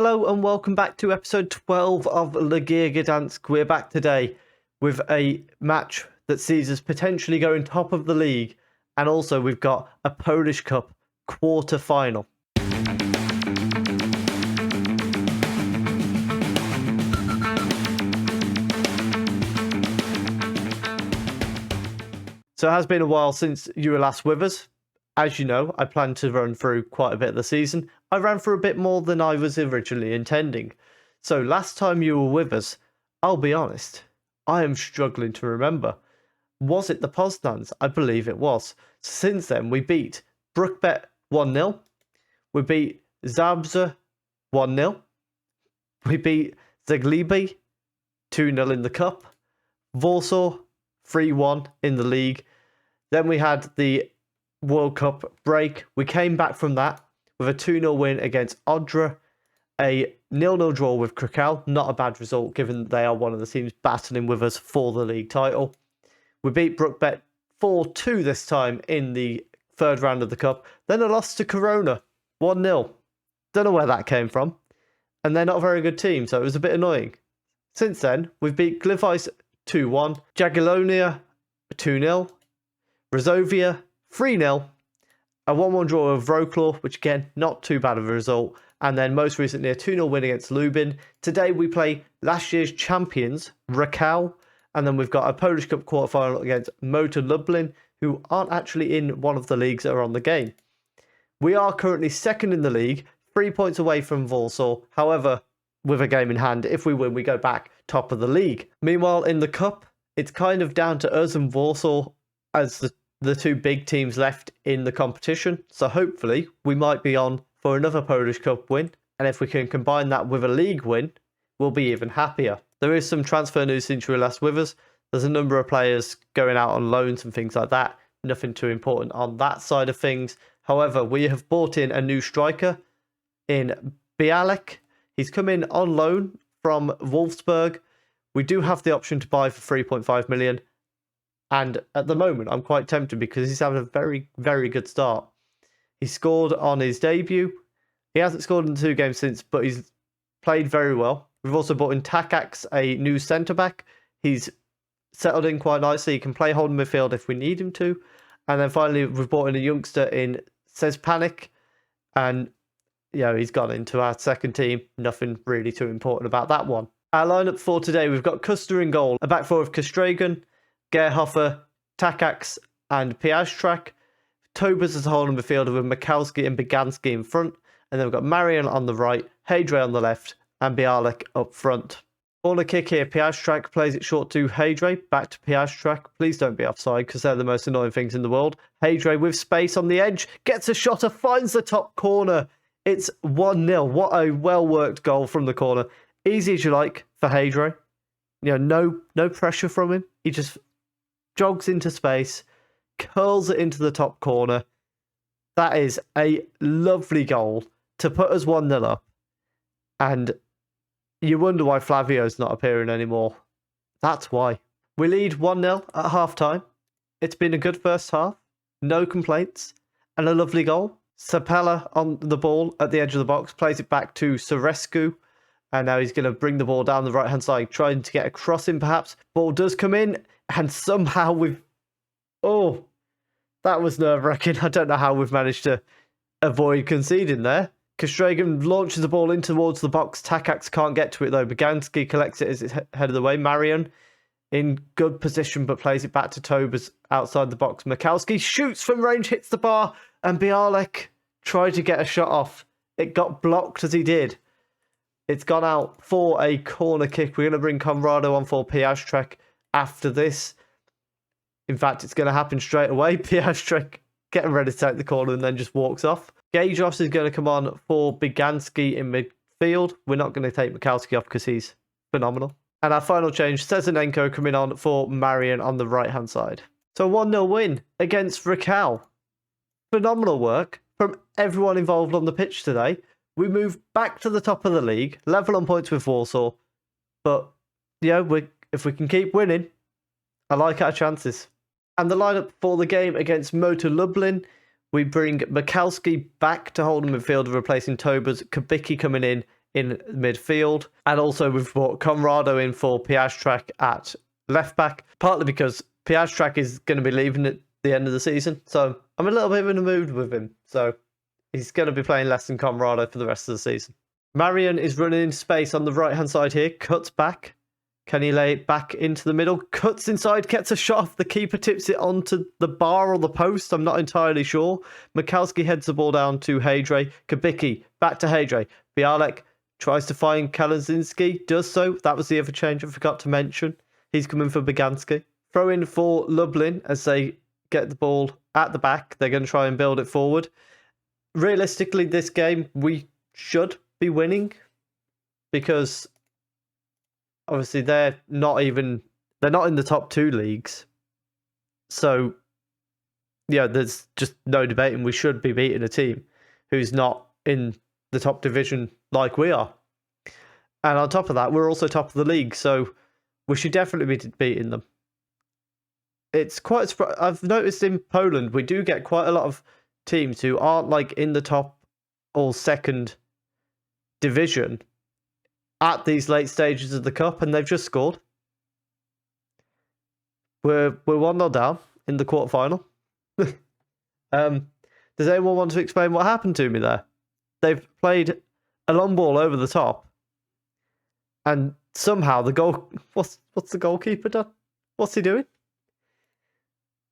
Hello and welcome back to episode 12 of Lechia Gdansk. We're back today with a match that sees us potentially going top of the league, and also we've got a Polish Cup quarter-final. So it has been a while since you were last with us. As you know, I plan to run through quite a bit of the season. I ran through a bit more than I was originally intending. So last time you were with us, I'll be honest, I am struggling to remember. Was it the Poznans? I believe it was. Since then, we beat Brookbet 1-0. We beat Zabrze 1-0. We beat Zaglibi 2-0 in the cup. Warsaw 3-1 in the league. Then we had the World Cup break. We came back from that with a 2-0 win against Odra, a 0-0 draw with Rakow. Not a bad result given they are one of the teams battling with us for the league title. We beat Brookbet 4-2 this time in the third round of the cup. Then a loss to Corona 1-0. Don't know where that came from. And they're not a very good team, so it was a bit annoying. Since then, we've beat Gliwice 2-1, Jagiellonia 2-0, Rozovia 3-0, a 1-1 draw with Rakow, which again, not too bad of a result, and then most recently a 2-0 win against Lubin. Today we play last year's champions, Rakow, and then we've got a Polish Cup quarterfinal against Motor Lublin, who aren't actually in one of the leagues that are on the game. We are currently second in the league, 3 points away from Warsaw. However, with a game in hand, if we win, we go back top of the league. Meanwhile, in the cup, it's kind of down to us and Warsaw as the two big teams left in the competition. So hopefully we might be on for another Polish Cup win. And if we can combine that with a league win, we'll be even happier. There is some transfer news since you were last with us. There's a number of players going out on loans and things like that. Nothing too important on that side of things. However, we have bought in a new striker in Bialek. He's come in on loan from Wolfsburg. We do have the option to buy for 3.5 million. And at the moment, I'm quite tempted because he's having a very, very good start. He scored on his debut. He hasn't scored in 2 games since, but he's played very well. We've also bought in Takacs, a new centre-back. He's settled in quite nicely. He can play holding midfield if we need him to. And then finally, we've bought in a youngster in Sespanik. And, you know, he's gone into our second team. Nothing really too important about that one. Our lineup for today, we've got Custer in goal. A back four of Kostragan, Gerhofer, Takacs, and Piastrak. Tobers as a holding midfielder with Mikowski and Biganski in front. And then we've got Marion on the right, Heydre on the left, and Bialek up front. Corner kick here, Piastrak plays it short to Heydre, back to Piastrak. Please don't be offside because they're the most annoying things in the world. Heydre with space on the edge, gets a shot, finds the top corner. It's 1-0. What a well-worked goal from the corner. Easy as you like for Heydre. You know, no pressure from him. He just jogs into space, curls it into the top corner. That is a lovely goal to put us 1-0 up. And you wonder why Flavio's not appearing anymore. That's why. We lead 1-0 at half-time. It's been a good first half. No complaints. And a lovely goal. Sapella on the ball at the edge of the box. Plays it back to Sorescu. And now he's going to bring the ball down the right-hand side. Trying to get a cross in, perhaps. Ball does come in. And somehow we've... Oh, that was nerve-wracking. I don't know how we've managed to avoid conceding there. Kostragan launches the ball in towards the box. Takacs can't get to it, though. Biganski collects it as it's head of the way. Marion in good position, but plays it back to Tobers outside the box. Mikowski shoots from range, hits the bar, and Bialek tried to get a shot off. It got blocked as he did. It's gone out for a corner kick. We're going to bring Conrado on for Piastrak after this. In fact, it's going to happen straight away. Piastrak getting ready to take the corner and then just walks off. Gajos is going to come on for Biganski in midfield. We're not going to take Mikowski off because he's phenomenal. And our final change, Sezonenko coming on for Marion on the right-hand side. So 1-0 win against Rakow. Phenomenal work from everyone involved on the pitch today. We move back to the top of the league, level on points with Warsaw. But, yeah, if we can keep winning, I like our chances. And the lineup for the game against Motor Lublin, we bring Mikowski back to holding midfielder, replacing Tobers. Kubicki coming in in midfield. And also we've brought Conrado in for Piastrak at left back, partly because Piastrak is going to be leaving at the end of the season. So I'm a little bit in a mood with him. So he's going to be playing less than Conrado for the rest of the season. Marion is running into space on the right-hand side here. Cuts back. Can he lay it back into the middle? Cuts inside, gets a shot off. The keeper tips it onto the bar or the post. I'm not entirely sure. Mikowski heads the ball down to Hadre. Kubicki, back to Hadre. Bialek tries to find Kalinzinski. Does so. That was the other change I forgot to mention. He's coming for Baganski. Throw in for Lublin as they get the ball at the back. They're going to try and build it forward. Realistically, this game, we should be winning because obviously they're not in the top two leagues. So, yeah, there's just no debating. We should be beating a team who's not in the top division like we are. And on top of that, we're also top of the league. So we should definitely be beating them. It's quite... I've noticed in Poland, we do get quite a lot of teams who aren't like in the top or second division at these late stages of the cup, and they've just scored. We're 1-0 down in the quarterfinal. Does anyone want to explain what happened to me there? They've played a long ball over the top, and somehow the goal... What's the goalkeeper done? What's he doing?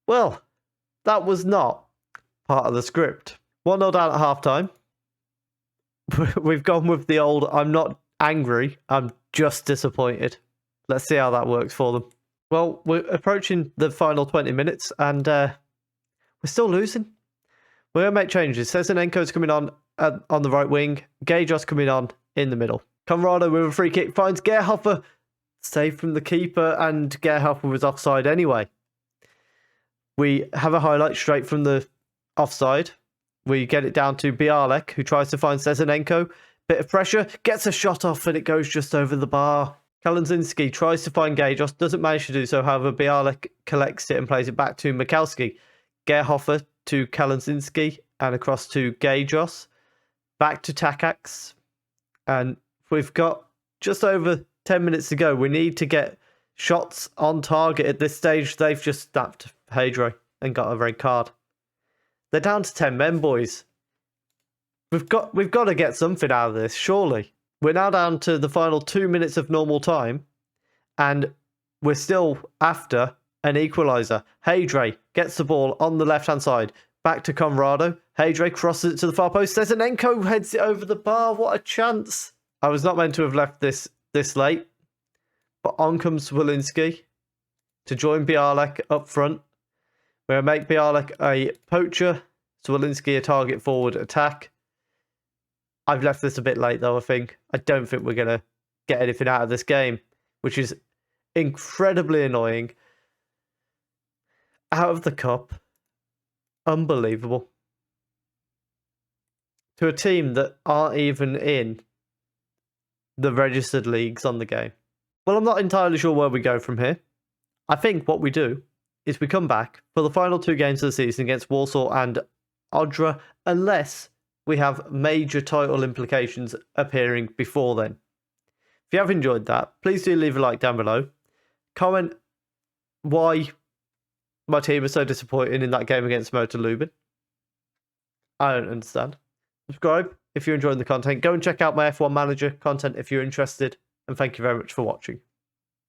Well, that was not part of the script. 1-0 down at half-time. We've gone with the old, I'm not angry, I'm just disappointed. Let's see how that works for them. Well, we're approaching the final 20 minutes and we're still losing. We're going to make changes. Sezonenko's coming on the right wing. Gajos coming on in the middle. Conrado with a free kick finds Gerhofer. Saved from the keeper, and Gerhofer was offside anyway. We have a highlight straight from the offside. We get it down to Bialek, who tries to find Sezonenko. Bit of pressure, gets a shot off, and it goes just over the bar. Kalinzinski tries to find Gajos, doesn't manage to do so. However, Bialek collects it and plays it back to Mikowski. Gerhofer to Kalinzinski, and across to Gajos. Back to Takacs. And we've got just over 10 minutes to go. We need to get shots on target at this stage. They've just snapped Hadre and got a red card. They're down to 10 men, boys. We've got to get something out of this, surely. We're now down to the final 2 minutes of normal time, and we're still after an equaliser. Hadre gets the ball on the left-hand side. Back to Conrado. Hadre crosses it to the far post. Sezonenko heads it over the bar. What a chance. I was not meant to have left this late, but on comes Zwolinski to join Bialek up front. We're going to make Bialek a poacher. Zwolinski a target forward attack. I've left this a bit late though, I think. I don't think we're going to get anything out of this game, which is incredibly annoying. Out of the cup. Unbelievable. To a team that aren't even in the registered leagues on the game. Well, I'm not entirely sure where we go from here. I think what we do is we come back for the final two games of the season against Warsaw and Odra, unless we have major title implications appearing before then. If you have enjoyed that, please do leave a like down below. Comment why my team is so disappointing in that game against Motor Lubin. I don't understand. Subscribe if you're enjoying the content. Go and check out my F1 Manager content if you're interested. And thank you very much for watching.